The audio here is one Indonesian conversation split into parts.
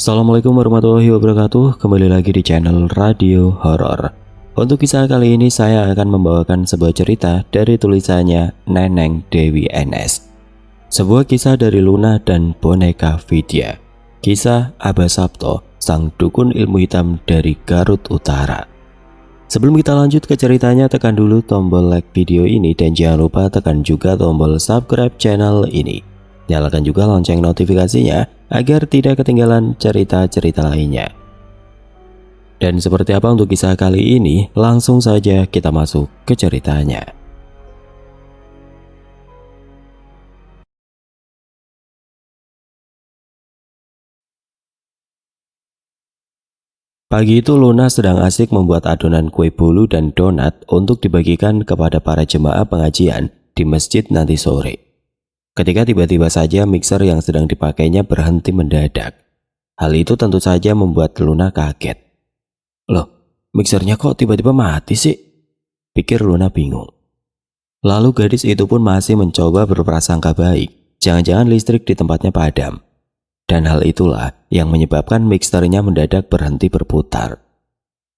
Assalamualaikum warahmatullahi wabarakatuh. Kembali lagi di channel Radio Horor. Untuk kisah kali ini saya akan membawakan sebuah cerita dari tulisannya Neneng Dewi NS. Sebuah kisah dari Luna dan boneka Vidya. Kisah Abah Sabto, sang dukun ilmu hitam dari Garut Utara. Sebelum kita lanjut ke ceritanya, tekan dulu tombol like video ini dan jangan lupa tekan juga tombol subscribe channel ini. Nyalakan juga lonceng notifikasinya agar tidak ketinggalan cerita-cerita lainnya. Dan seperti apa untuk kisah kali ini, langsung saja kita masuk ke ceritanya. Pagi itu Luna sedang asik membuat adonan kue bolu dan donat untuk dibagikan kepada para jemaah pengajian di masjid nanti sore. Ketika tiba-tiba saja mixer yang sedang dipakainya berhenti mendadak. Hal itu tentu saja membuat Luna kaget. Loh, mixernya kok tiba-tiba mati sih? Pikir Luna bingung. Lalu gadis itu pun masih mencoba berprasangka baik. Jangan-jangan listrik di tempatnya padam. Dan hal itulah yang menyebabkan mixernya mendadak berhenti berputar.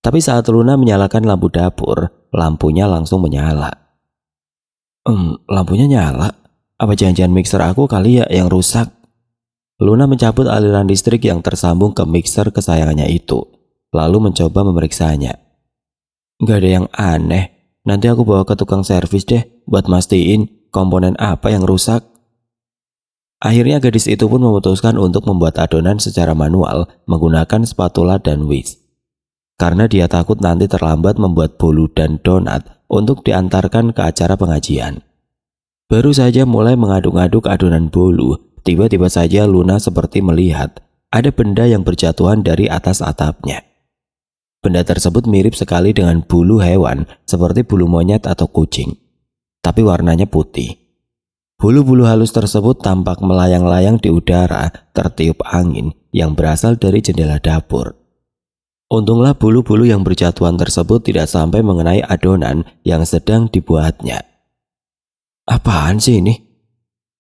Tapi saat Luna menyalakan lampu dapur, lampunya langsung menyala. Lampunya nyala? Apa jangan-jangan mixer aku kali ya yang rusak? Luna mencabut aliran listrik yang tersambung ke mixer kesayangannya itu, lalu mencoba memeriksanya. Gak ada yang aneh, nanti aku bawa ke tukang servis deh buat mastiin komponen apa yang rusak. Akhirnya gadis itu pun memutuskan untuk membuat adonan secara manual menggunakan spatula dan whisk. Karena dia takut nanti terlambat membuat bolu dan donat untuk diantarkan ke acara pengajian. Baru saja mulai mengaduk-aduk adonan bolu, tiba-tiba saja Luna seperti melihat ada benda yang berjatuhan dari atas atapnya. Benda tersebut mirip sekali dengan bulu hewan seperti bulu monyet atau kucing, tapi warnanya putih. Bulu-bulu halus tersebut tampak melayang-layang di udara tertiup angin yang berasal dari jendela dapur. Untunglah bulu-bulu yang berjatuhan tersebut tidak sampai mengenai adonan yang sedang dibuatnya. Apaan sih ini?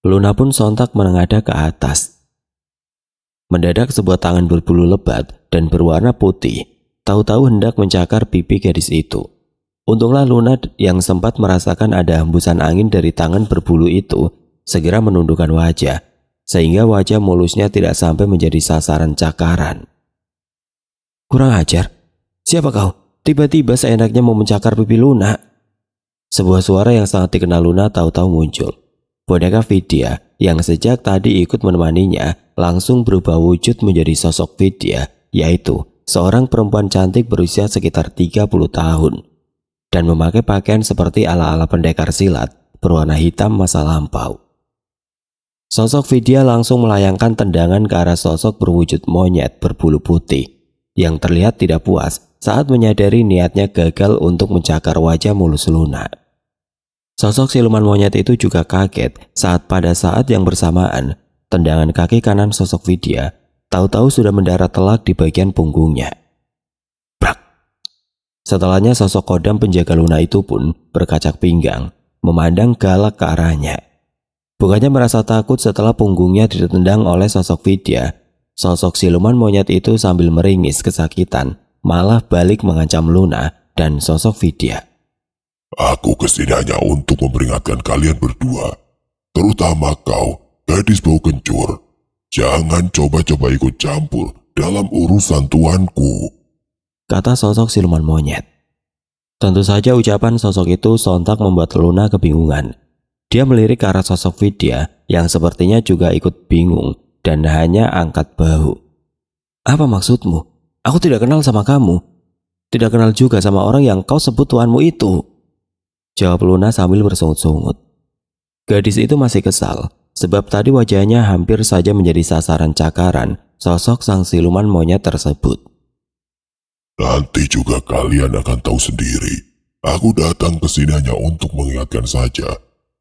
Luna pun sontak menengadah ke atas. Mendadak sebuah tangan berbulu lebat dan berwarna putih tahu-tahu hendak mencakar pipi gadis itu. Untunglah Luna yang sempat merasakan ada hembusan angin dari tangan berbulu itu segera menundukkan wajah, sehingga wajah mulusnya tidak sampai menjadi sasaran cakaran. Kurang ajar, siapa kau? Tiba-tiba seenaknya mau mencakar pipi Luna. Sebuah suara yang sangat dikenal Luna tahu-tahu muncul. Boneka Vidya yang sejak tadi ikut menemaninya langsung berubah wujud menjadi sosok Vidya, yaitu seorang perempuan cantik berusia sekitar 30 tahun dan memakai pakaian seperti ala-ala pendekar silat berwarna hitam masa lampau. Sosok Vidya langsung melayangkan tendangan ke arah sosok berwujud monyet berbulu putih yang terlihat tidak puas saat menyadari niatnya gagal untuk mencakar wajah mulus Luna. Sosok siluman monyet itu juga kaget pada saat yang bersamaan tendangan kaki kanan sosok Vidya tahu-tahu sudah mendarat telak di bagian punggungnya. Brak! Setelahnya sosok kodam penjaga Luna itu pun berkacak pinggang, memandang galak ke arahnya. Bukannya merasa takut setelah punggungnya ditendang oleh sosok Vidya, sosok siluman monyet itu sambil meringis kesakitan malah balik mengancam Luna dan sosok Vidya. Aku kesini hanya untuk memperingatkan kalian berdua, terutama kau, gadis bau kencur. Jangan coba-coba ikut campur dalam urusan tuanku, kata sosok siluman monyet. Tentu saja ucapan sosok itu sontak membuat Luna kebingungan. Dia melirik ke arah sosok Vidya yang sepertinya juga ikut bingung dan hanya angkat bahu. Apa maksudmu? Aku tidak kenal sama kamu. Tidak kenal juga sama orang yang kau sebut tuanmu itu, jawab Luna sambil bersungut-sungut. Gadis itu masih kesal, sebab tadi wajahnya hampir saja menjadi sasaran cakaran sosok sang siluman monyet tersebut. Nanti juga kalian akan tahu sendiri. Aku datang ke sini hanya untuk mengingatkan saja.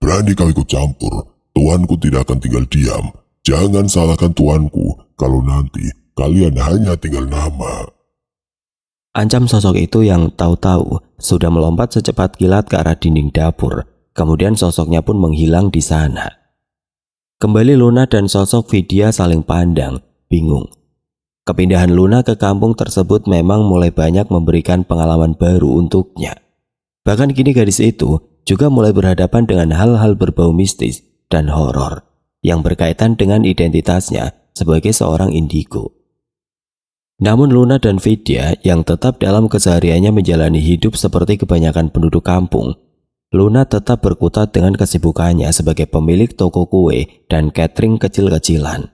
Berani kau ikut campur, tuanku tidak akan tinggal diam. Jangan salahkan tuanku kalau nanti kalian hanya tinggal nama. Ancam sosok itu yang tahu-tahu sudah melompat secepat kilat ke arah dinding dapur. Kemudian sosoknya pun menghilang di sana. Kembali Luna dan sosok Vidya saling pandang, bingung. Kepindahan Luna ke kampung tersebut memang mulai banyak memberikan pengalaman baru untuknya. Bahkan kini gadis itu juga mulai berhadapan dengan hal-hal berbau mistis dan horor yang berkaitan dengan identitasnya sebagai seorang indigo. Namun Luna dan Vidya yang tetap dalam kesehariannya menjalani hidup seperti kebanyakan penduduk kampung, Luna tetap berkutat dengan kesibukannya sebagai pemilik toko kue dan catering kecil-kecilan.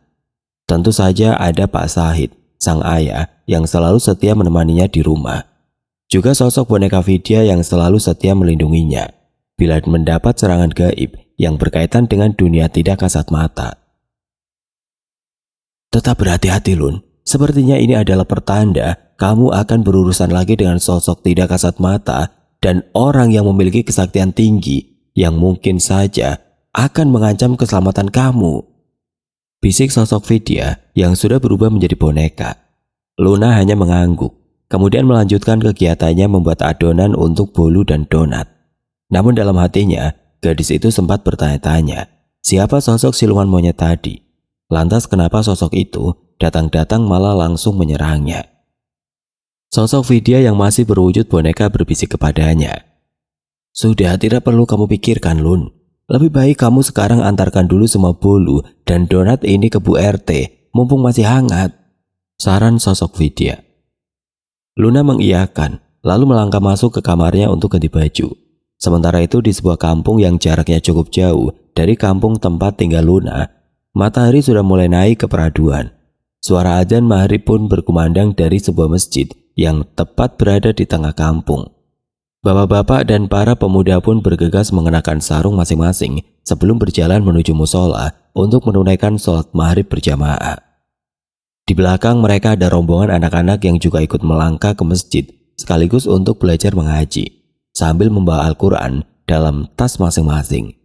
Tentu saja ada Pak Sahid, sang ayah yang selalu setia menemaninya di rumah. Juga sosok boneka Vidya yang selalu setia melindunginya bila mendapat serangan gaib yang berkaitan dengan dunia tidak kasat mata. Tetap berhati-hati Lun, sepertinya ini adalah pertanda kamu akan berurusan lagi dengan sosok tidak kasat mata dan orang yang memiliki kesaktian tinggi yang mungkin saja akan mengancam keselamatan kamu. Bisik sosok Vidya yang sudah berubah menjadi boneka. Luna hanya mengangguk, kemudian melanjutkan kegiatannya membuat adonan untuk bolu dan donat. Namun dalam hatinya, gadis itu sempat bertanya-tanya, siapa sosok siluman monyet tadi? Lantas kenapa sosok itu datang-datang malah langsung menyerangnya? Sosok Vidya yang masih berwujud boneka berbisik kepadanya, "Sudah, tidak perlu kamu pikirkan Lun. Lebih baik kamu sekarang antarkan dulu semua bolu dan donat ini ke Bu RT, mumpung masih hangat," saran sosok Vidya. Luna mengiyakan, lalu melangkah masuk ke kamarnya untuk ganti baju. Sementara itu di sebuah kampung yang jaraknya cukup jauh dari kampung tempat tinggal Luna, matahari sudah mulai naik ke peraduan. Suara adzan maghrib pun berkumandang dari sebuah masjid yang tepat berada di tengah kampung. Bapak-bapak dan para pemuda pun bergegas mengenakan sarung masing-masing sebelum berjalan menuju musola untuk menunaikan sholat maghrib berjamaah. Di belakang mereka ada rombongan anak-anak yang juga ikut melangkah ke masjid sekaligus untuk belajar mengaji sambil membawa Al-Quran dalam tas masing-masing.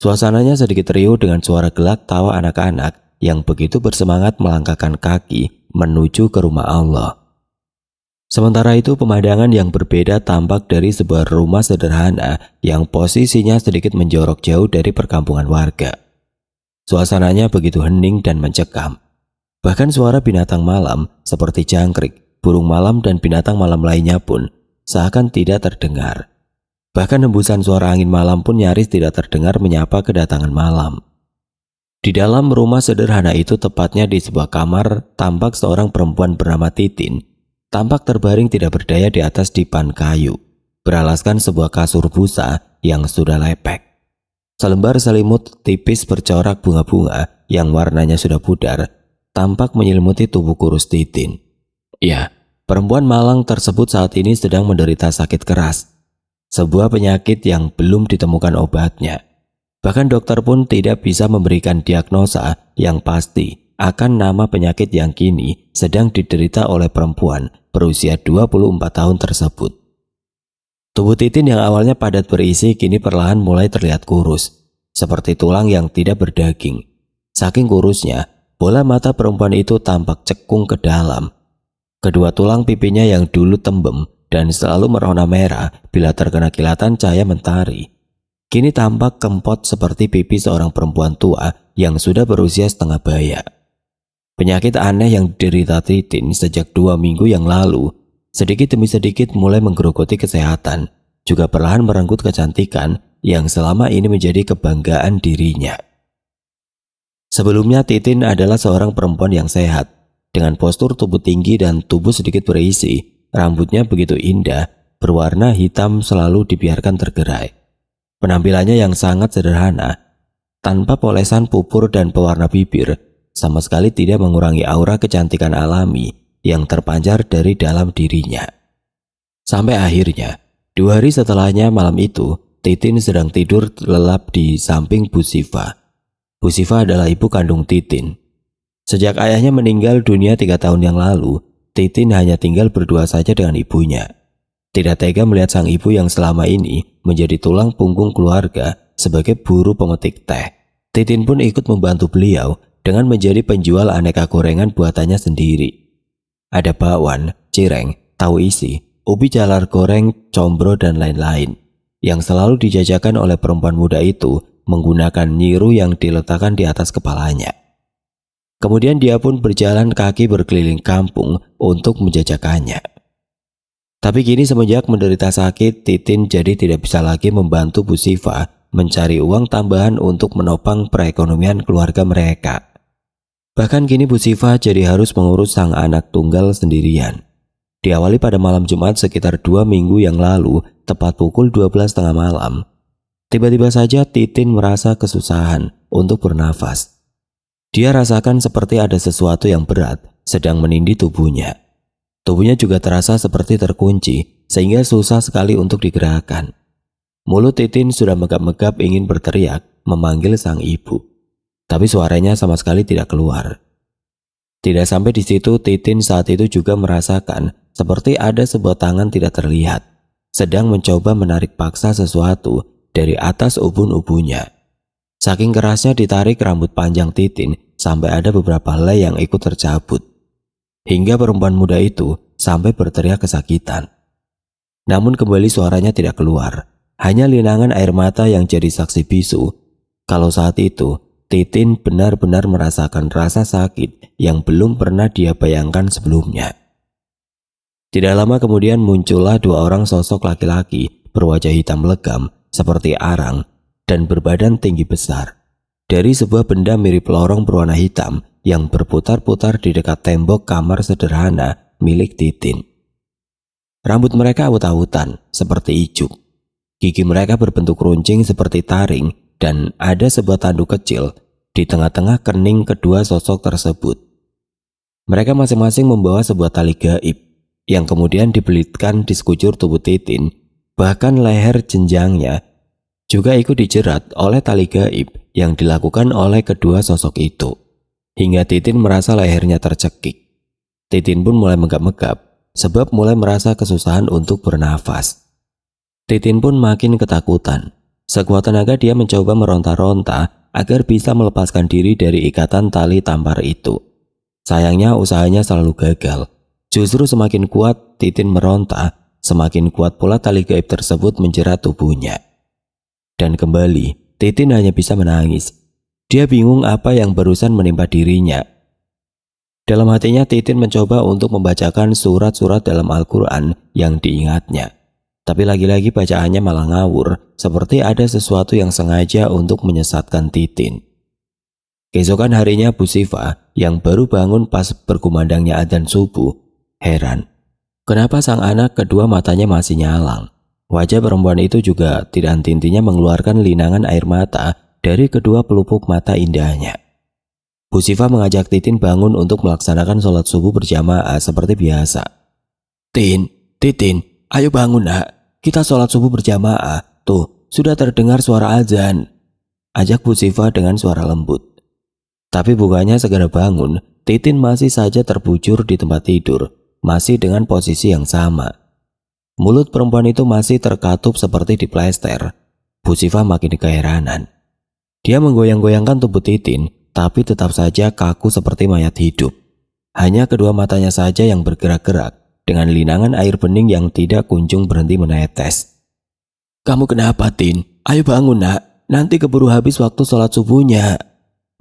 Suasananya sedikit riuh dengan suara gelak tawa anak-anak yang begitu bersemangat melangkahkan kaki menuju ke rumah Allah. Sementara itu pemandangan yang berbeda tampak dari sebuah rumah sederhana yang posisinya sedikit menjorok jauh dari perkampungan warga. Suasananya begitu hening dan mencekam. Bahkan suara binatang malam seperti jangkrik, burung malam dan binatang malam lainnya pun seakan tidak terdengar. Bahkan hembusan suara angin malam pun nyaris tidak terdengar menyapa kedatangan malam. Di dalam rumah sederhana itu, tepatnya di sebuah kamar, tampak seorang perempuan bernama Titin. Tampak terbaring tidak berdaya di atas dipan kayu, beralaskan sebuah kasur busa yang sudah lepek. Selembar selimut tipis bercorak bunga-bunga yang warnanya sudah pudar, tampak menyelimuti tubuh kurus Titin. Ya, perempuan malang tersebut saat ini sedang menderita sakit keras, sebuah penyakit yang belum ditemukan obatnya. Bahkan dokter pun tidak bisa memberikan diagnosa yang pasti akan nama penyakit yang kini sedang diderita oleh perempuan berusia 24 tahun tersebut. Tubuh Titin yang awalnya padat berisi kini perlahan mulai terlihat kurus, seperti tulang yang tidak berdaging. Saking kurusnya, bola mata perempuan itu tampak cekung ke dalam. Kedua tulang pipinya yang dulu tembem dan selalu merona merah bila terkena kilatan cahaya mentari, kini tampak kempot seperti pipi seorang perempuan tua yang sudah berusia setengah baya. Penyakit aneh yang diderita Titin sejak 2 minggu yang lalu sedikit demi sedikit mulai menggerogoti kesehatan, juga perlahan merenggut kecantikan yang selama ini menjadi kebanggaan dirinya. Sebelumnya Titin adalah seorang perempuan yang sehat, dengan postur tubuh tinggi dan tubuh sedikit berisi. Rambutnya begitu indah, berwarna hitam selalu dibiarkan tergerai. Penampilannya yang sangat sederhana, tanpa polesan pupur dan pewarna bibir, sama sekali tidak mengurangi aura kecantikan alami yang terpancar dari dalam dirinya. Sampai akhirnya, 2 hari setelahnya malam itu, Titin sedang tidur lelap di samping Bu Siva. Bu Siva adalah ibu kandung Titin. Sejak ayahnya meninggal dunia 3 tahun yang lalu, Titin hanya tinggal berdua saja dengan ibunya. Tidak tega melihat sang ibu yang selama ini menjadi tulang punggung keluarga sebagai buruh pemetik teh. Titin pun ikut membantu beliau dengan menjadi penjual aneka gorengan buatannya sendiri. Ada bakwan, cireng, tahu isi, ubi jalar goreng, combro dan lain-lain yang selalu dijajakan oleh perempuan muda itu menggunakan nyiru yang diletakkan di atas kepalanya. Kemudian dia pun berjalan kaki berkeliling kampung untuk menjajakannya. Tapi kini semenjak menderita sakit, Titin jadi tidak bisa lagi membantu Bu Siva mencari uang tambahan untuk menopang perekonomian keluarga mereka. Bahkan kini Bu Siva jadi harus mengurus sang anak tunggal sendirian. Diawali pada malam Jumat sekitar 2 minggu yang lalu, tepat pukul 12.30 malam. Tiba-tiba saja Titin merasa kesusahan untuk bernafas. Dia rasakan seperti ada sesuatu yang berat sedang menindih tubuhnya. Tubuhnya juga terasa seperti terkunci sehingga susah sekali untuk digerakkan. Mulut Titin sudah megap-megap ingin berteriak memanggil sang ibu. Tapi suaranya sama sekali tidak keluar. Tidak sampai di situ, Titin saat itu juga merasakan seperti ada sebuah tangan tidak terlihat sedang mencoba menarik paksa sesuatu dari atas ubun-ubunnya. Saking kerasnya ditarik rambut panjang Titin sampai ada beberapa helai yang ikut tercabut. Hingga perempuan muda itu sampai berteriak kesakitan. Namun kembali suaranya tidak keluar. Hanya linangan air mata yang jadi saksi bisu. Kalau saat itu, Titin benar-benar merasakan rasa sakit yang belum pernah dia bayangkan sebelumnya. Tidak lama kemudian muncullah 2 orang sosok laki-laki berwajah hitam legam seperti arang dan berbadan tinggi besar. Dari sebuah benda mirip lorong berwarna hitam yang berputar-putar di dekat tembok kamar sederhana milik Titin. Rambut mereka awut-awutan seperti ijuk. Gigi mereka berbentuk runcing seperti taring dan ada sebuah tanduk kecil di tengah-tengah kening kedua sosok tersebut. Mereka masing-masing membawa sebuah tali gaib yang kemudian dibelitkan di sekujur tubuh Titin. Bahkan leher jenjangnya juga ikut dijerat oleh tali gaib yang dilakukan oleh kedua sosok itu. Hingga Titin merasa lehernya tercekik. Titin pun mulai megap-megap sebab mulai merasa kesusahan untuk bernafas. Titin pun makin ketakutan. Sekuat tenaga dia mencoba meronta-ronta agar bisa melepaskan diri dari ikatan tali tampar itu. Sayangnya usahanya selalu gagal. Justru semakin kuat Titin meronta, semakin kuat pula tali gaib tersebut menjerat tubuhnya. Dan kembali, Titin hanya bisa menangis. Dia bingung apa yang barusan menimpa dirinya. Dalam hatinya Titin mencoba untuk membacakan surat-surat dalam Al-Quran yang diingatnya. Tapi lagi-lagi bacaannya malah ngawur, seperti ada sesuatu yang sengaja untuk menyesatkan Titin. Keesokan harinya Bu Siva yang baru bangun pas berkumandangnya adzan subuh, heran. Kenapa sang anak kedua matanya masih nyalang? Wajah perempuan itu juga tidak henti-hentinya mengeluarkan linangan air mata dari kedua pelupuk mata indahnya. Bu Siva mengajak Titin bangun untuk melaksanakan sholat subuh berjamaah seperti biasa. Titin, ayo bangun nak, kita sholat subuh berjamaah. Tuh, sudah terdengar suara azan. Ajak Bu Siva dengan suara lembut. Tapi bukannya segera bangun, Titin masih saja terbujur di tempat tidur, masih dengan posisi yang sama. Mulut perempuan itu masih terkatup seperti diplester. Bu Siva makin keheranan. Dia menggoyang-goyangkan tubuh Titin, tapi tetap saja kaku seperti mayat hidup. Hanya kedua matanya saja yang bergerak-gerak dengan linangan air bening yang tidak kunjung berhenti menetes. Kamu kenapa, Tin? Ayo bangun nak, nanti keburu habis waktu sholat subuhnya.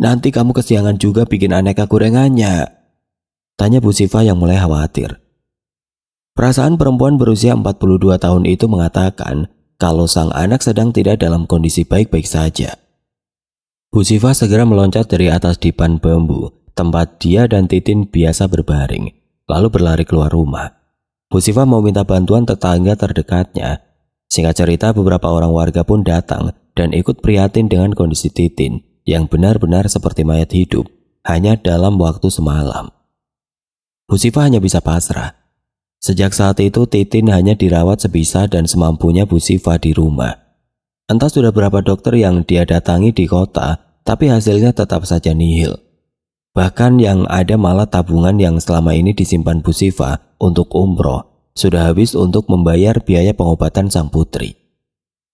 Nanti kamu kesiangan juga bikin aneka gorengannya. Tanya Bu Siva yang mulai khawatir. Perasaan perempuan berusia 42 tahun itu mengatakan kalau sang anak sedang tidak dalam kondisi baik-baik saja. Bu Siva segera meloncat dari atas dipan bambu, tempat dia dan Titin biasa berbaring, lalu berlari keluar rumah. Bu Siva mau minta bantuan tetangga terdekatnya. Singkat cerita, beberapa orang warga pun datang dan ikut prihatin dengan kondisi Titin yang benar-benar seperti mayat hidup hanya dalam waktu semalam. Bu Siva hanya bisa pasrah. Sejak saat itu Titin hanya dirawat sebisa dan semampunya Bu Siva di rumah. Entah sudah berapa dokter yang dia datangi di kota, tapi hasilnya tetap saja nihil. Bahkan yang ada malah tabungan yang selama ini disimpan Bu Siva untuk umroh sudah habis untuk membayar biaya pengobatan sang putri.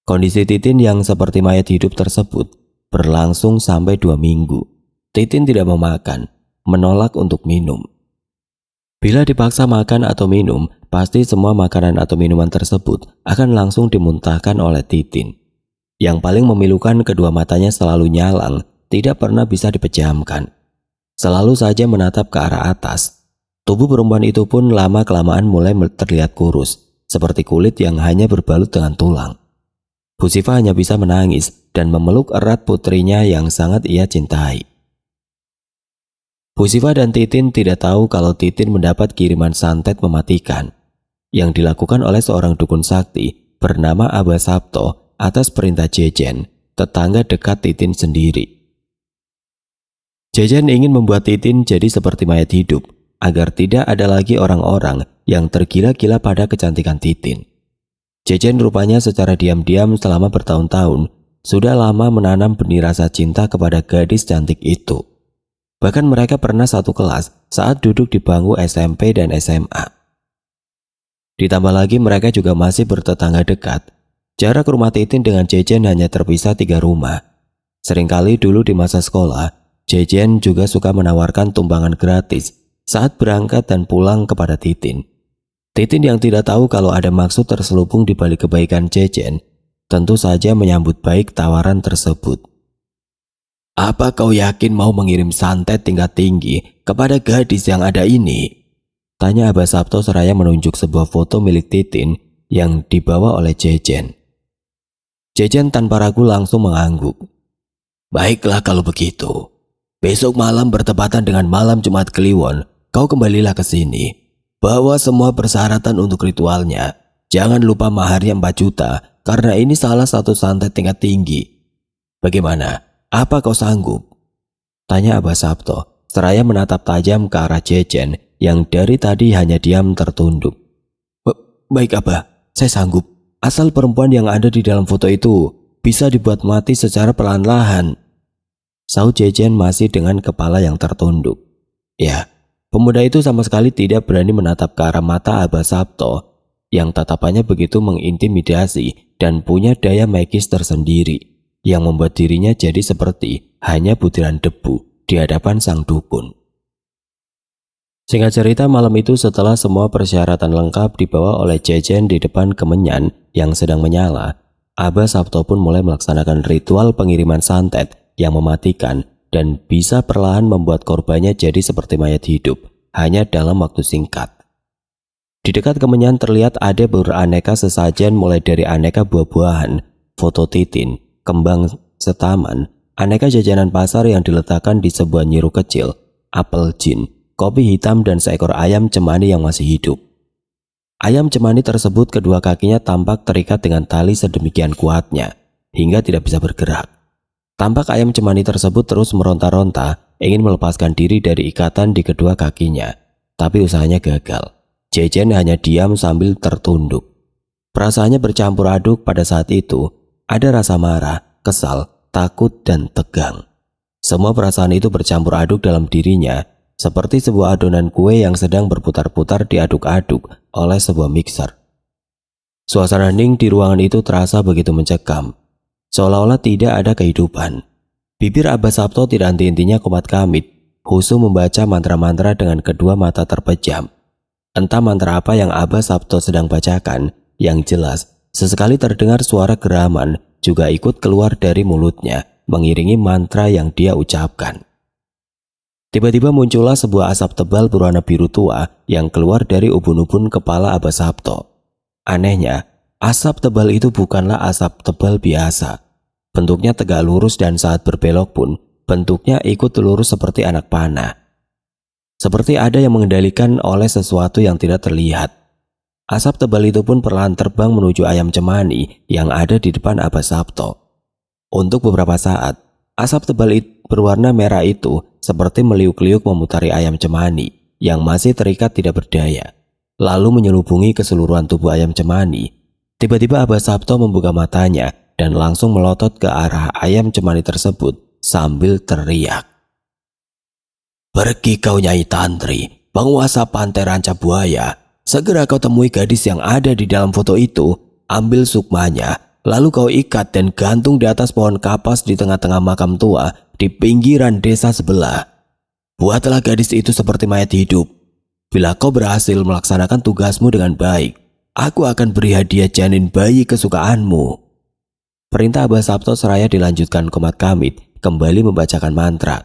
Kondisi Titin yang seperti mayat hidup tersebut berlangsung sampai 2 minggu. Titin tidak mau makan, menolak untuk minum. Bila dipaksa makan atau minum, pasti semua makanan atau minuman tersebut akan langsung dimuntahkan oleh Titin. Yang paling memilukan kedua matanya selalu nyalang, tidak pernah bisa dipejamkan. selalu saja menatap ke arah atas. Tubuh perempuan itu pun lama-kelamaan mulai terlihat kurus, seperti kulit yang hanya berbalut dengan tulang. Bu Siva hanya bisa menangis dan memeluk erat putrinya yang sangat ia cintai. Bu Siva dan Titin tidak tahu kalau Titin mendapat kiriman santet mematikan yang dilakukan oleh seorang dukun sakti bernama Aba Sabto atas perintah Jejen, tetangga dekat Titin sendiri. Jejen ingin membuat Titin jadi seperti mayat hidup, agar tidak ada lagi orang-orang yang tergila-gila pada kecantikan Titin. Jejen rupanya secara diam-diam selama bertahun-tahun sudah lama menanam benih rasa cinta kepada gadis cantik itu. Bahkan mereka pernah satu kelas saat duduk di bangku SMP dan SMA. Ditambah lagi mereka juga masih bertetangga dekat. Jarak rumah Titin dengan Jejen hanya terpisah 3 rumah. Seringkali dulu di masa sekolah, Jejen juga suka menawarkan tumpangan gratis saat berangkat dan pulang kepada Titin. Titin yang tidak tahu kalau ada maksud terselubung di balik kebaikan Jejen, tentu saja menyambut baik tawaran tersebut. "Apa kau yakin mau mengirim santet tingkat tinggi kepada gadis yang ada ini?" tanya Aba Sabto seraya menunjuk sebuah foto milik Titin yang dibawa oleh Jejen. Jejen tanpa ragu langsung mengangguk. "Baiklah kalau begitu. Besok malam bertepatan dengan malam Jumat Kliwon, kau kembalilah ke sini. Bawa semua persyaratan untuk ritualnya. Jangan lupa maharnya 4 juta karena ini salah satu santet tingkat tinggi. Bagaimana? Apa kau sanggup?" tanya Aba Sabto seraya menatap tajam ke arah Jejen yang dari tadi hanya diam tertunduk. Baik Abah, saya sanggup. Asal perempuan yang ada di dalam foto itu bisa dibuat mati secara perlahan-lahan," sahut Jejen masih dengan kepala yang tertunduk. Ya, pemuda itu sama sekali tidak berani menatap ke arah mata Aba Sabto yang tatapannya begitu mengintimidasi dan punya daya magis tersendiri yang membuat dirinya jadi seperti hanya butiran debu di hadapan sang dukun. Singkat cerita, malam itu setelah semua persyaratan lengkap dibawa oleh Jejen di depan kemenyan yang sedang menyala, Aba Sabto pun mulai melaksanakan ritual pengiriman santet yang mematikan dan bisa perlahan membuat korbannya jadi seperti mayat hidup hanya dalam waktu singkat. Di dekat kemenyan terlihat ada beraneka sesajen mulai dari aneka buah-buahan, foto Titin, kembang setaman, aneka jajanan pasar yang diletakkan di sebuah nyiru kecil, apel jin, kopi hitam dan seekor ayam cemani yang masih hidup. Ayam cemani tersebut kedua kakinya tampak terikat dengan tali sedemikian kuatnya hingga tidak bisa bergerak. Tampak ayam cemani tersebut terus meronta-ronta ingin melepaskan diri dari ikatan di kedua kakinya, tapi usahanya gagal. Jejen hanya diam sambil tertunduk. Perasaannya bercampur aduk pada saat itu, ada rasa marah, kesal, takut dan tegang. Semua perasaan itu bercampur aduk dalam dirinya, seperti sebuah adonan kue yang sedang berputar-putar diaduk-aduk oleh sebuah mixer. Suasana hening di ruangan itu terasa begitu mencekam, seolah-olah tidak ada kehidupan. Bibir Aba Sabto tidak henti-hentinya komat kamit, khusyuk membaca mantra-mantra dengan kedua mata terpejam. Entah mantra apa yang Aba Sabto sedang bacakan, yang jelas sesekali terdengar suara geraman juga ikut keluar dari mulutnya, mengiringi mantra yang dia ucapkan. Tiba-tiba muncullah sebuah asap tebal berwarna biru tua yang keluar dari ubun-ubun kepala Aba Sabto. Anehnya, asap tebal itu bukanlah asap tebal biasa. Bentuknya tegak lurus dan saat berbelok pun, bentuknya ikut lurus seperti anak panah. Seperti ada yang mengendalikan oleh sesuatu yang tidak terlihat. Asap tebal itu pun perlahan terbang menuju ayam cemani yang ada di depan Aba Sabto. Untuk beberapa saat, asap tebal berwarna merah itu seperti meliuk-liuk memutari ayam cemani yang masih terikat tidak berdaya, lalu menyelubungi keseluruhan tubuh ayam cemani. Tiba-tiba Aba Sabto membuka matanya dan langsung melotot ke arah ayam cemani tersebut sambil teriak. "Pergi kau Nyai Tantri, penguasa pantai ranca buaya. Segera kau temui gadis yang ada di dalam foto itu, ambil sukmanya, lalu kau ikat dan gantung di atas pohon kapas di tengah-tengah makam tua di pinggiran desa sebelah. Buatlah gadis itu seperti mayat hidup. Bila kau berhasil melaksanakan tugasmu dengan baik, aku akan beri hadiah janin bayi kesukaanmu." Perintah Aba Sabto seraya dilanjutkan komat kamit kembali membacakan mantra.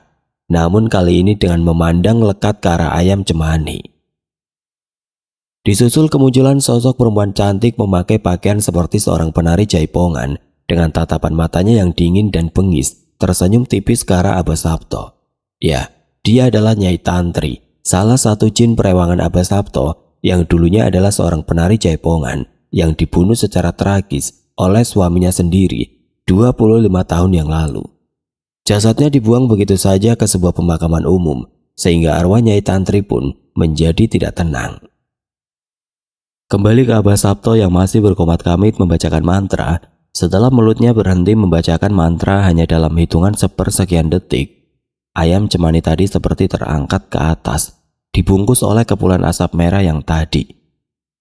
namun kali ini dengan memandang lekat ke arah Ayam Cemani. Disusul kemunculan sosok perempuan cantik memakai pakaian seperti seorang penari jaipongan dengan tatapan matanya yang dingin dan bengis, tersenyum tipis ke arah Abah Sabto. Ya, dia adalah Nyai Tantri, salah satu jin perewangan Abah Sabto yang dulunya adalah seorang penari jaipongan yang dibunuh secara tragis oleh suaminya sendiri 25 tahun yang lalu. Jasadnya dibuang begitu saja ke sebuah pemakaman umum, sehingga arwah Nyai Tantri pun menjadi tidak tenang. Kembali ke Abah Sabto yang masih berkomat-kamit membacakan mantra. Setelah mulutnya berhenti membacakan mantra hanya dalam hitungan sepersekian detik, Ayam Cemani tadi seperti terangkat ke atas, dibungkus oleh kepulan asap merah yang tadi.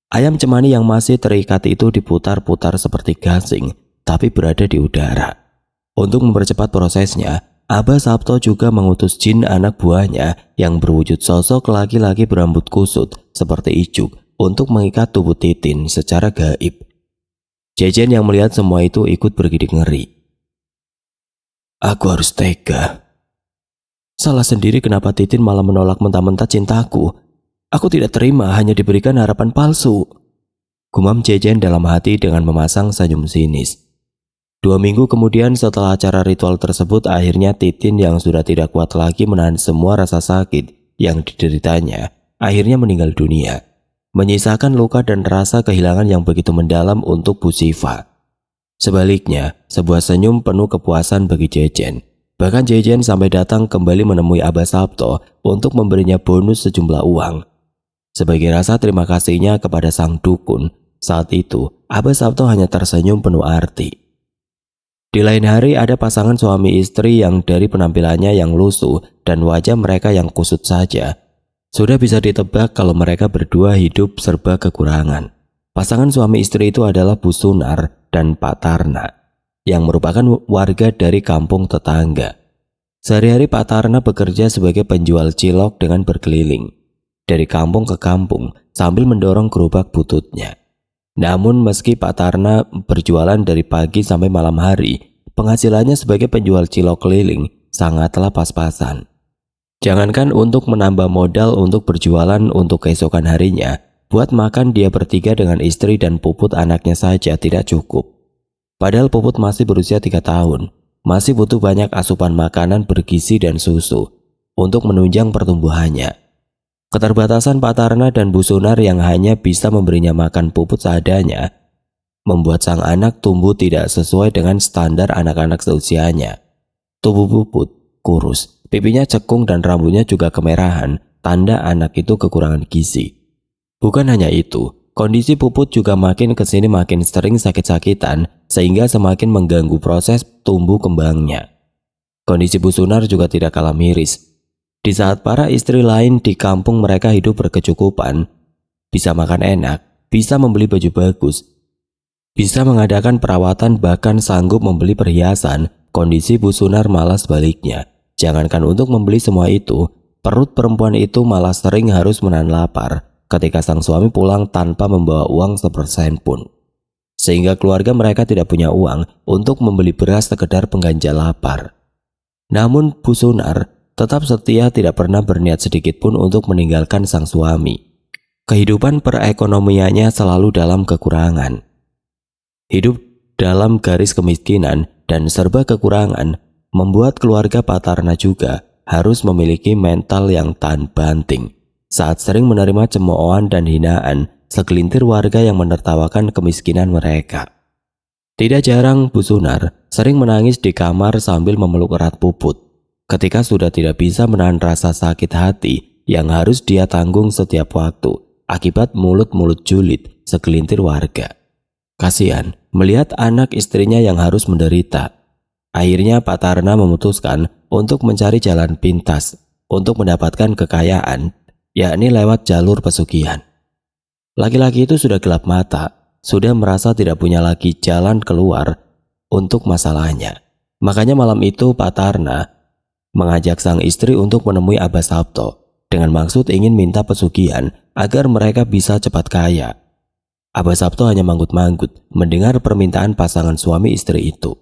Ayam Cemani yang masih terikat itu diputar-putar seperti gasing, tapi berada di udara. Untuk mempercepat prosesnya, Abah Sabto juga mengutus jin anak buahnya yang berwujud sosok laki-laki berambut kusut seperti Icuk untuk mengikat tubuh Titin secara gaib. Jejen yang melihat semua itu ikut bergidik ngeri. Aku harus tega. Salah sendiri kenapa Titin malah menolak mentah-mentah cintaku. Aku tidak terima hanya diberikan harapan palsu. Gumam Jejen dalam hati dengan memasang senyum sinis. 2 minggu kemudian setelah acara ritual tersebut, akhirnya Titin yang sudah tidak kuat lagi menahan semua rasa sakit yang dideritanya, akhirnya meninggal dunia, menyisakan luka dan rasa kehilangan yang begitu mendalam untuk Bu Siva. Sebaliknya, sebuah senyum penuh kepuasan bagi Jejen. Bahkan Jejen sampai datang kembali menemui Abah Sabto untuk memberinya bonus sejumlah uang. Sebagai rasa terima kasihnya kepada sang dukun, saat itu Abah Sabto hanya tersenyum penuh arti. Di lain hari ada pasangan suami istri yang dari penampilannya yang lusuh dan wajah mereka yang kusut saja, sudah bisa ditebak kalau mereka berdua hidup serba kekurangan. Pasangan suami istri itu adalah Bu Sunar dan Pak Tarna, yang merupakan warga dari kampung tetangga. Sehari-hari Pak Tarna bekerja sebagai penjual cilok dengan berkeliling dari kampung ke kampung sambil mendorong gerobak bututnya. Namun meski Pak Tarna berjualan dari pagi sampai malam hari, penghasilannya sebagai penjual cilok keliling sangatlah pas-pasan. Jangankan untuk menambah modal untuk berjualan untuk keesokan harinya, buat makan dia bertiga dengan istri dan Puput anaknya saja tidak cukup. Padahal Puput masih berusia 3 tahun, masih butuh banyak asupan makanan bergizi dan susu untuk menunjang pertumbuhannya. Keterbatasan Pak Tarna dan Bu Sunar yang hanya bisa memberinya makan puput seadanya membuat sang anak tumbuh tidak sesuai dengan standar anak-anak seusianya. Tubuh Puput kurus, pipinya cekung dan rambutnya juga kemerahan, tanda anak itu kekurangan gizi. Bukan hanya itu, kondisi Puput juga makin kesini makin sering sakit-sakitan sehingga semakin mengganggu proses tumbuh kembangnya. Kondisi Bu Sunar juga tidak kalah miris. Di saat para istri lain di kampung mereka hidup berkecukupan, bisa makan enak, bisa membeli baju bagus, bisa mengadakan perawatan bahkan sanggup membeli perhiasan, kondisi Bu Sunar malah sebaliknya. Jangankan untuk membeli semua itu, perut perempuan itu malah sering harus menahan lapar ketika sang suami pulang tanpa membawa uang sepersen pun. Sehingga keluarga mereka tidak punya uang untuk membeli beras sekedar pengganjal lapar. Namun Bu Sunar tetap setia, tidak pernah berniat sedikit pun untuk meninggalkan sang suami. Kehidupan perekonomiannya selalu dalam kekurangan. Hidup dalam garis kemiskinan dan serba kekurangan membuat keluarga Pak Tarna juga harus memiliki mental yang tahan banting saat sering menerima cemoohan dan hinaan segelintir warga yang menertawakan kemiskinan mereka. Tidak jarang Bu Sunar sering menangis di kamar sambil memeluk erat Puput ketika sudah tidak bisa menahan rasa sakit hati yang harus dia tanggung setiap waktu akibat mulut-mulut julid segelintir warga. Kasihan melihat anak istrinya yang harus menderita. Akhirnya Pak Tarna memutuskan untuk mencari jalan pintas untuk mendapatkan kekayaan, yakni lewat jalur pesugihan. Laki-laki itu sudah gelap mata, sudah merasa tidak punya lagi jalan keluar untuk masalahnya. Makanya malam itu Pak Tarna mengajak sang istri untuk menemui Abah Sabto dengan maksud ingin minta pesugihan agar mereka bisa cepat kaya. Abah Sabto hanya manggut-manggut mendengar permintaan pasangan suami istri itu.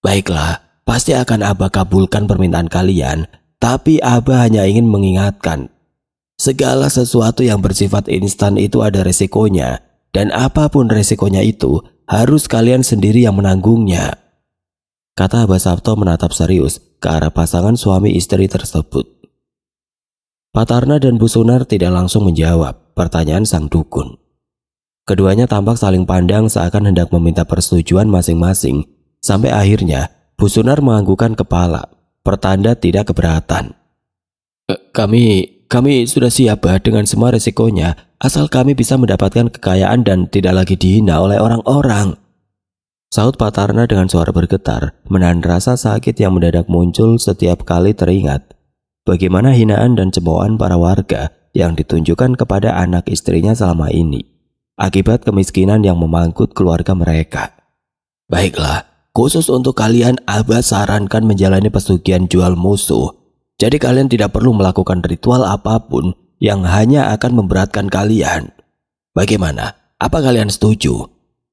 Baiklah, pasti akan Abah kabulkan permintaan kalian Tapi Abah hanya ingin mengingatkan, segala sesuatu yang bersifat instan itu ada resikonya, dan apapun resikonya itu harus kalian sendiri yang menanggungnya. Kata Abah Sabto menatap serius ke arah pasangan suami istri tersebut. Pak Tarna dan Bu Sunar tidak langsung menjawab pertanyaan sang dukun. Keduanya tampak saling pandang seakan hendak meminta persetujuan masing-masing, sampai akhirnya Bu Sunar menganggukkan kepala, pertanda tidak keberatan. Kami sudah siap Bah dengan semua resikonya, asal kami bisa mendapatkan kekayaan dan tidak lagi dihina oleh orang-orang. Sahut Pak Tarna dengan suara bergetar, menahan rasa sakit yang mendadak muncul setiap kali teringat bagaimana hinaan dan cemoohan para warga yang ditunjukkan kepada anak istrinya selama ini, akibat kemiskinan yang memangkut keluarga mereka. Baiklah, khusus untuk kalian Abah sarankan menjalani pesugihan jual musuh. Jadi kalian tidak perlu melakukan ritual apapun yang hanya akan memberatkan kalian. Bagaimana? Apa kalian setuju?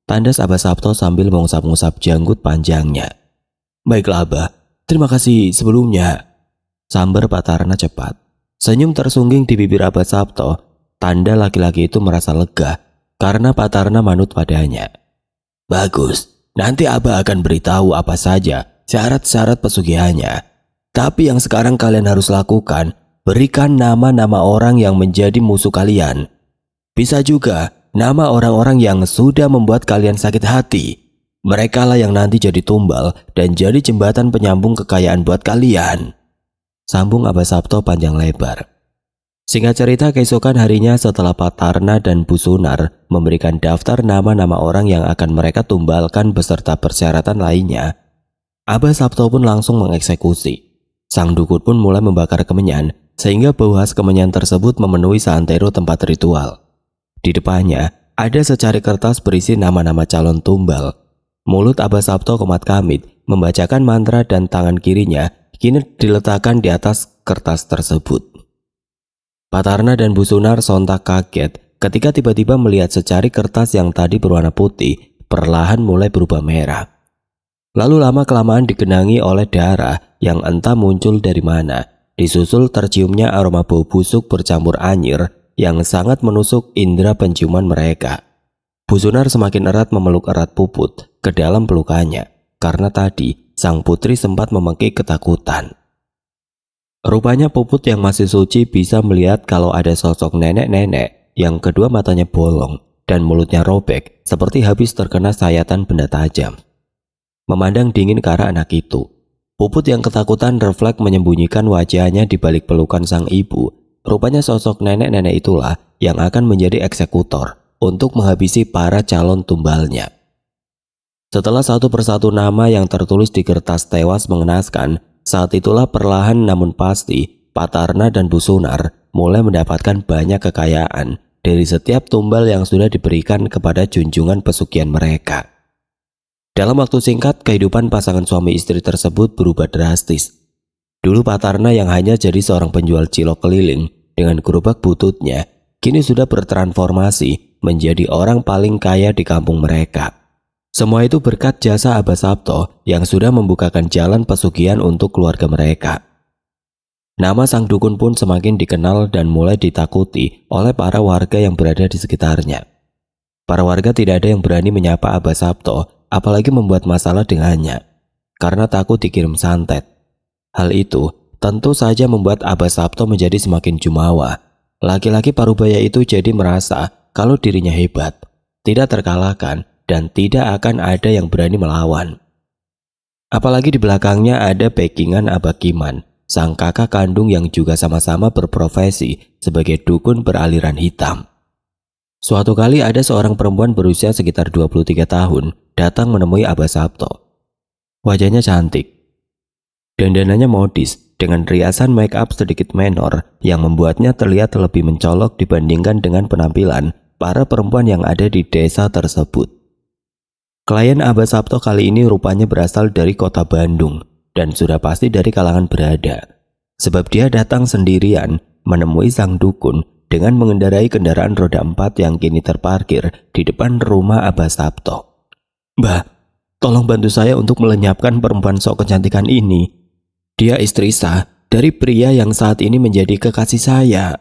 Tandas Abah Sabto sambil mengusap-ngusap janggut panjangnya. Baiklah Abah, terima kasih sebelumnya. Sambar Pak Tarna cepat. Senyum tersungging di bibir Abah Sabto, tanda laki-laki itu merasa lega karena Pak Tarna manut padanya. Bagus, nanti Abah akan beritahu apa saja syarat-syarat pesugihannya. Tapi yang sekarang kalian harus lakukan, berikan nama-nama orang yang menjadi musuh kalian. Bisa juga nama orang-orang yang sudah membuat kalian sakit hati. Mereka lah yang nanti jadi tumbal dan jadi jembatan penyambung kekayaan buat kalian. Sambung Abah Sabto panjang lebar. Singkat cerita, keesokan harinya setelah Pak Tarna dan Bu Sunar memberikan daftar nama-nama orang yang akan mereka tumbalkan beserta persyaratan lainnya, Abah Sabto pun langsung mengeksekusi. Sang dukun pun mulai membakar kemenyan sehingga bau khas kemenyan tersebut memenuhi santero tempat ritual. Di depannya ada secari kertas berisi nama-nama calon tumbal. Mulut Abah Sabto komat kamit membacakan mantra dan tangan kirinya kini diletakkan di atas kertas tersebut. Pak Tarna dan Bu Sunar sontak kaget ketika tiba-tiba melihat secari kertas yang tadi berwarna putih perlahan mulai berubah merah. Lalu lama-kelamaan digenangi oleh darah yang entah muncul dari mana, disusul terciumnya aroma bau busuk bercampur anyir yang sangat menusuk indera penciuman mereka. Bu Sunar semakin erat memeluk erat Puput ke dalam pelukannya, karena tadi sang putri sempat memekik ketakutan. Rupanya Puput yang masih suci bisa melihat kalau ada sosok nenek-nenek yang kedua matanya bolong dan mulutnya robek seperti habis terkena sayatan benda tajam. Memandang dingin ke arah anak itu, Puput yang ketakutan refleks menyembunyikan wajahnya di balik pelukan sang ibu. Rupanya sosok nenek-nenek itulah yang akan menjadi eksekutor untuk menghabisi para calon tumbalnya. Setelah satu persatu nama yang tertulis di kertas tewas mengenaskan, saat itulah perlahan namun pasti Pak Tarna dan Bu Sunar mulai mendapatkan banyak kekayaan dari setiap tumbal yang sudah diberikan kepada junjungan pesugihan mereka. Dalam waktu singkat, kehidupan pasangan suami istri tersebut berubah drastis. Dulu Pak Tarna yang hanya jadi seorang penjual cilok keliling dengan gerobak bututnya, kini sudah bertransformasi menjadi orang paling kaya di kampung mereka. Semua itu berkat jasa Abah Sabto yang sudah membukakan jalan pesugihan untuk keluarga mereka. Nama sang dukun pun semakin dikenal dan mulai ditakuti oleh para warga yang berada di sekitarnya. Para warga tidak ada yang berani menyapa Abah Sabto, apalagi membuat masalah dengannya, karena takut dikirim santet. Hal itu tentu saja membuat Abah Sabto menjadi semakin jumawa. Laki-laki parubaya itu jadi merasa kalau dirinya hebat, tidak terkalahkan, dan tidak akan ada yang berani melawan. Apalagi di belakangnya ada backingan Abah Kiman, sang kakak kandung yang juga sama-sama berprofesi sebagai dukun beraliran hitam. Suatu kali ada seorang perempuan berusia sekitar 23 tahun datang menemui Abah Sabto. Wajahnya cantik, dandanannya modis dengan riasan make up sedikit menor yang membuatnya terlihat lebih mencolok dibandingkan dengan penampilan para perempuan yang ada di desa tersebut. Klien Abah Sabto kali ini rupanya berasal dari kota Bandung dan sudah pasti dari kalangan berada, sebab dia datang sendirian menemui sang dukun dengan mengendarai kendaraan roda 4 yang kini terparkir di depan rumah Abah Sabto. Mbah, tolong bantu saya untuk melenyapkan perempuan sok kecantikan ini. Dia istri sah dari pria yang saat ini menjadi kekasih saya,"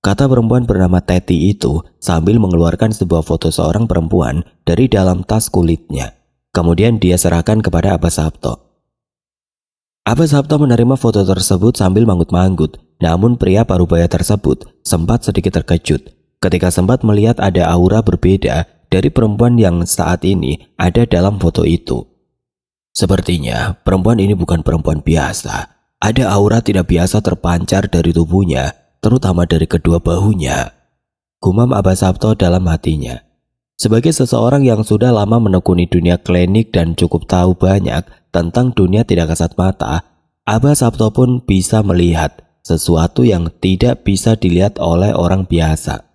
kata perempuan bernama Teti itu sambil mengeluarkan sebuah foto seorang perempuan dari dalam tas kulitnya. Kemudian dia serahkan kepada Abah Sabto. Abah Sabto menerima foto tersebut sambil manggut-manggut. Namun pria parubaya tersebut sempat sedikit terkejut ketika sempat melihat ada aura berbeda dari perempuan yang saat ini ada dalam foto itu. Sepertinya perempuan ini bukan perempuan biasa. Ada aura tidak biasa terpancar dari tubuhnya, terutama dari kedua bahunya, gumam Abah Sabto dalam hatinya. Sebagai seseorang yang sudah lama menekuni dunia klinik dan cukup tahu banyak tentang dunia tidak kasat mata, Abah Sabto pun bisa melihat sesuatu yang tidak bisa dilihat oleh orang biasa.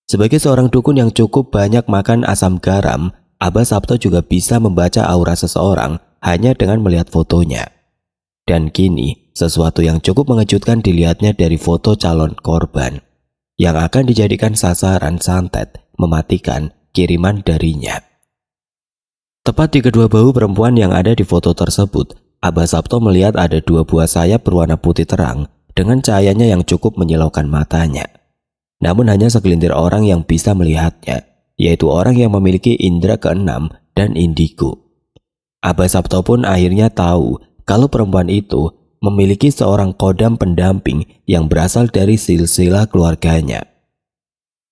Sebagai seorang dukun yang cukup banyak makan asam garam, Abah Sabto juga bisa membaca aura seseorang hanya dengan melihat fotonya. Dan kini, sesuatu yang cukup mengejutkan dilihatnya dari foto calon korban yang akan dijadikan sasaran santet mematikan kiriman darinya. Tepat di kedua bahu perempuan yang ada di foto tersebut, Abah Sabto melihat ada dua buah sayap berwarna putih terang dengan cahayanya yang cukup menyilaukan matanya. Namun hanya segelintir orang yang bisa melihatnya, yaitu orang yang memiliki indera keenam dan indigo. Abah Sabto pun akhirnya tahu kalau perempuan itu memiliki seorang kodam pendamping yang berasal dari silsilah keluarganya.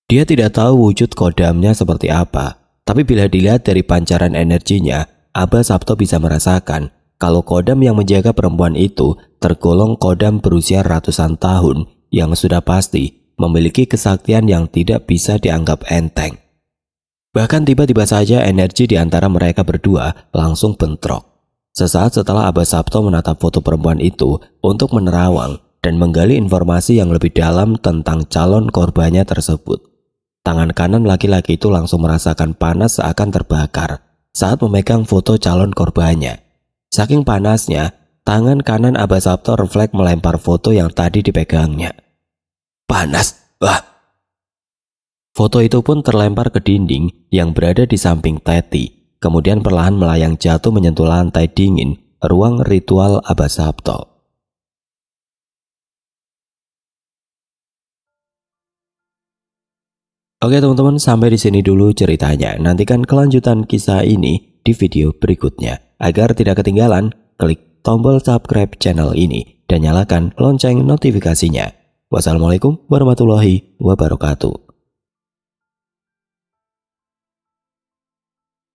Dia tidak tahu wujud kodamnya seperti apa, tapi bila dilihat dari pancaran energinya, Abah Sabto bisa merasakan kalau kodam yang menjaga perempuan itu tergolong kodam berusia ratusan tahun yang sudah pasti memiliki kesaktian yang tidak bisa dianggap enteng. Bahkan tiba-tiba saja energi di antara mereka berdua langsung bentrok. Sesaat setelah Abah Sabto menatap foto perempuan itu untuk menerawang dan menggali informasi yang lebih dalam tentang calon korbannya tersebut, tangan kanan laki-laki itu langsung merasakan panas seakan terbakar saat memegang foto calon korbannya. Saking panasnya, tangan kanan Abah Sabto refleks melempar foto yang tadi dipegangnya. Panas, wah. Foto itu pun terlempar ke dinding yang berada di samping Teti, kemudian perlahan melayang jatuh menyentuh lantai dingin ruang ritual Abah Sabto. Oke teman-teman, sampai di sini dulu ceritanya. Nantikan kelanjutan kisah ini di video berikutnya. Agar tidak ketinggalan, klik tombol subscribe channel ini dan nyalakan lonceng notifikasinya. Wassalamualaikum warahmatullahi wabarakatuh.